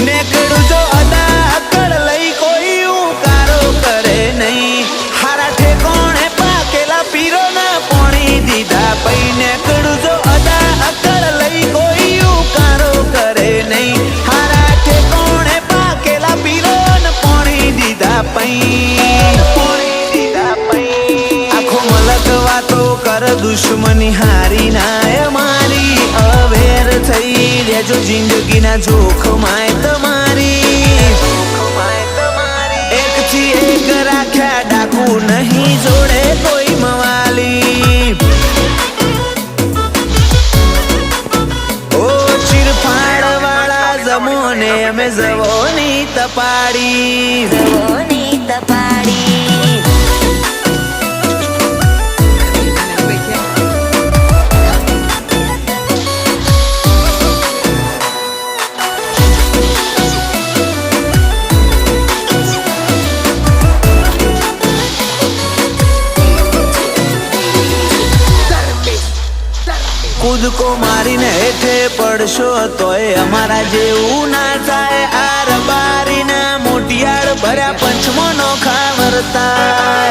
નેકડું જો અદા અકડ લઈ કોઈ ઉકારો કરે નહીં હારા ઠેકોણે પાકેલા પીરો ના પોણી દીધા પઈ નેકડું જો અદા અકડ લઈ કોઈ ઉકારો કરે નહીં હારા ઠેકોણે પાકેલા પીરો ના પોણી દીધા પઈ આખો મલક વાતો કર દુશ્મની હારી ના મારી અવેર થઈ રેજો જિંદગીના જોખમાય તમારી એક થી એક રાખ્યા ડાકુ નહીં જોડે કોઈ મવાલી ઓ ચીરફાડ વાળા જમોને અમે જવોની તપાડી કૂદકો મારીને હેઠે પડશો તોય અમારા જેવું ના થાય આ રબારીના મોટિયાળ ભર્યા પંચમો નો ખાવરતા